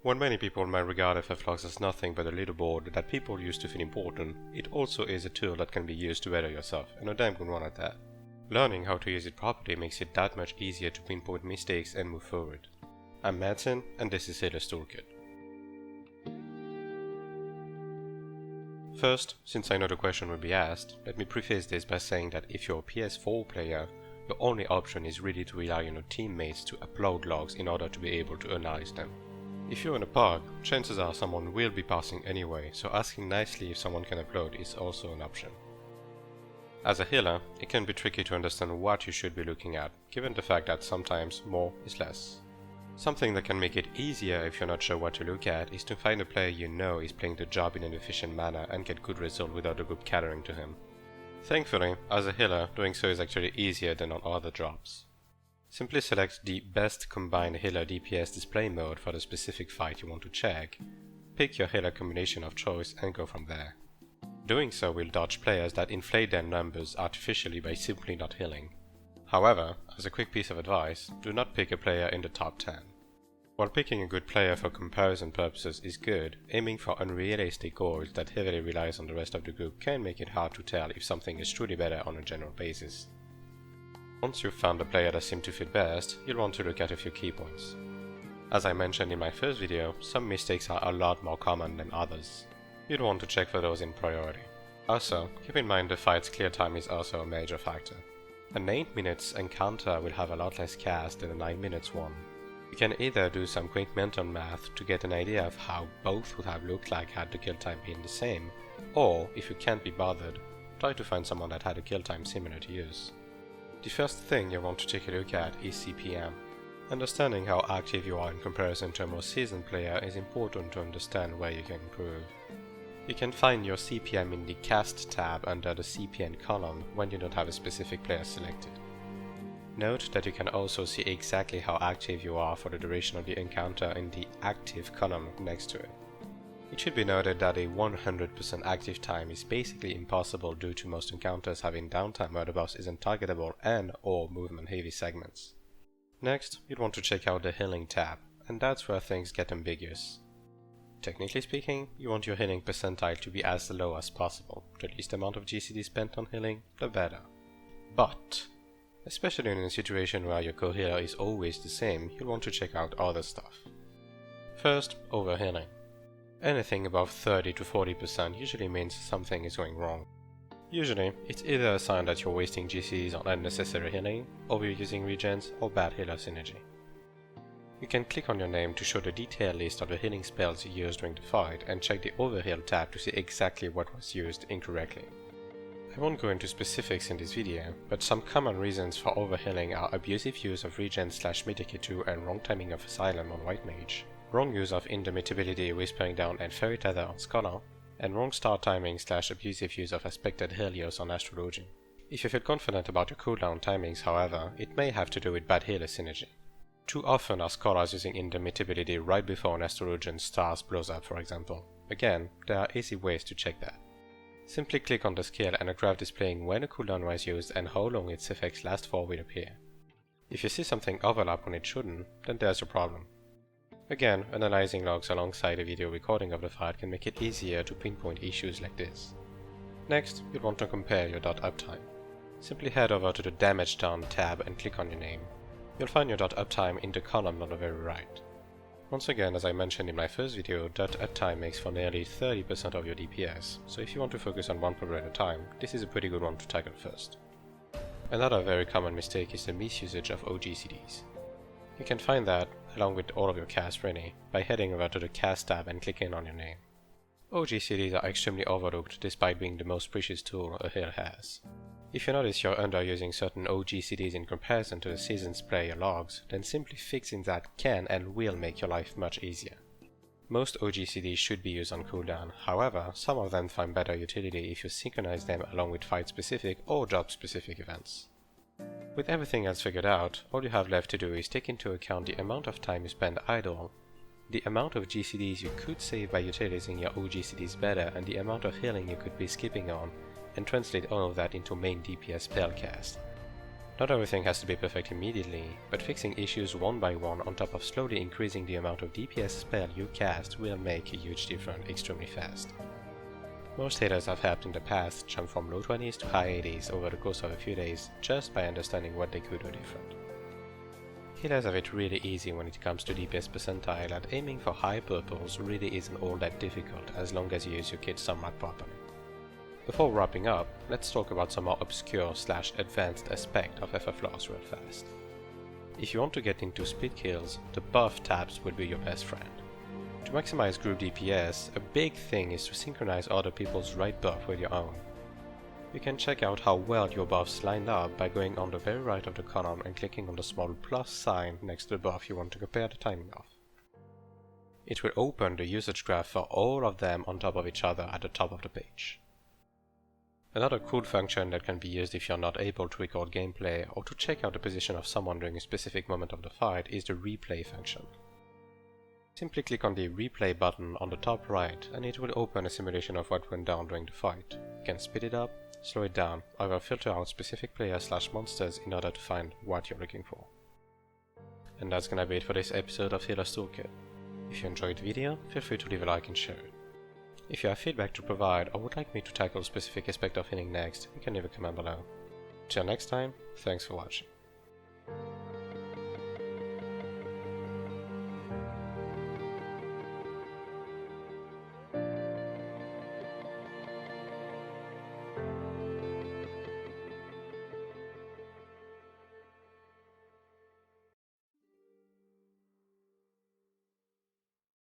When many people may regard FFlogs as nothing but a leaderboard that people use to feel important, it also is a tool that can be used to better yourself, and a damn good one at that. Learning how to use it properly makes it that much easier to pinpoint mistakes and move forward. I'm Madsin, and this is Healer's Toolkit. First, since I know the question will be asked, let me preface this by saying that if you're a PS4 player, your only option is really to rely on your teammates to upload logs in order to be able to analyze them. If you're in a park, chances are someone will be passing anyway, so asking nicely if someone can upload is also an option. As a healer, it can be tricky to understand what you should be looking at, given the fact that sometimes more is less. Something that can make it easier if you're not sure what to look at is to find a player you know is playing the job in an efficient manner and get good results without the group catering to him. Thankfully, as a healer, doing so is actually easier than on other jobs. Simply select the best combined healer DPS display mode for the specific fight you want to check, pick your healer combination of choice and go from there. Doing so will dodge players that inflate their numbers artificially by simply not healing. However, as a quick piece of advice, do not pick a player in the top 10. While picking a good player for comparison purposes is good, aiming for unrealistic goals that heavily relies on the rest of the group can make it hard to tell if something is truly better on a general basis. Once you've found the player that seems to fit best, you'll want to look at a few key points. As I mentioned in my first video, some mistakes are a lot more common than others. You'd want to check for those in priority. Also, keep in mind the fight's clear time is also a major factor. An 8 minutes encounter will have a lot less cast than a 9 minutes one. You can either do some quick mental math to get an idea of how both would have looked like had the kill time been the same, or, if you can't be bothered, try to find someone that had a kill time similar to yours. The first thing you want to take a look at is CPM. Understanding how active you are in comparison to a more seasoned player is important to understand where you can improve. You can find your CPM in the Cast tab under the CPM column when you don't have a specific player selected. Note that you can also see exactly how active you are for the duration of the encounter in the Active column next to it. It should be noted that a 100% active time is basically impossible due to most encounters having downtime where the boss isn't targetable and/or movement heavy segments. Next, you'd want to check out the Healing tab, and that's where things get ambiguous. Technically speaking, you want your healing percentile to be as low as possible. The least amount of GCD spent on healing, the better. But, especially in a situation where your co-healer is always the same, you'll want to check out other stuff. First, overhealing. Anything above 30 to 40% usually means something is going wrong. Usually, it's either a sign that you're wasting GCs on unnecessary healing, overusing regens, or bad healer synergy. You can click on your name to show the detailed list of the healing spells you used during the fight and check the Overheal tab to see exactly what was used incorrectly. I won't go into specifics in this video, but some common reasons for overhealing are abusive use of regen/medikit 2 and wrong timing of Asylum on White Mage, wrong use of Indomitability, Whispering Down and Fairy Tether on Scholar, and wrong start timing/abusive use of Aspected Helios on Astrologian. If you feel confident about your cooldown timings, however, it may have to do with bad healer synergy. Too often are Scholars using Indomitability right before an Astrologian stars blows up, for example. Again, there are easy ways to check that. Simply click on the skill and a graph displaying when a cooldown was used and how long its effects last for will appear. If you see something overlap when it shouldn't, then there's your problem. Again, analyzing logs alongside a video recording of the fight can make it easier to pinpoint issues like this. Next, you'll want to compare your .uptime. Simply head over to the Damage Done tab and click on your name. You'll find your .uptime in the column on the very right. Once again, as I mentioned in my first video, .uptime makes for nearly 30% of your DPS, so if you want to focus on one problem at a time, this is a pretty good one to tackle first. Another very common mistake is the misusage of OGCDs. You can find that, along with all of your cast really, by heading over to the Cast tab and clicking on your name. OGCDs are extremely overlooked despite being the most precious tool a healer has. If you notice you're underusing certain OGCDs in comparison to the season's player logs, then simply fixing that can and will make your life much easier. Most OGCDs should be used on cooldown, however, some of them find better utility if you synchronize them along with fight-specific or job-specific events. With everything else figured out, all you have left to do is take into account the amount of time you spend idle, the amount of GCDs you could save by utilizing your OGCDs better, and the amount of healing you could be skipping on, and translate all of that into main DPS spellcast. Not everything has to be perfect immediately, but fixing issues one by one on top of slowly increasing the amount of DPS spell you cast will make a huge difference extremely fast. Most healers I've helped in the past jump from low 20s to high 80s over the course of a few days just by understanding what they could do different. Healers have it really easy when it comes to DPS percentile, and aiming for high purples really isn't all that difficult as long as you use your kit somewhat properly. Before wrapping up, let's talk about some more obscure/advanced aspect of FFlogs real fast. If you want to get into split kills, the buff tabs will be your best friend. To maximize group DPS, a big thing is to synchronize other people's right buff with your own. You can check out how well your buffs line up by going on the very right of the column and clicking on the small plus sign next to the buff you want to compare the timing of. It will open the usage graph for all of them on top of each other at the top of the page. Another cool function that can be used if you're not able to record gameplay or to check out the position of someone during a specific moment of the fight is the replay function. Simply click on the replay button on the top right and it will open a simulation of what went down during the fight. You can speed it up, slow it down, or filter out specific players/monsters in order to find what you're looking for. And that's gonna be it for this episode of Healer's Toolkit. If you enjoyed the video, feel free to leave a like and share it. If you have feedback to provide or would like me to tackle a specific aspect of healing next, you can leave a comment below. Till next time, thanks for watching.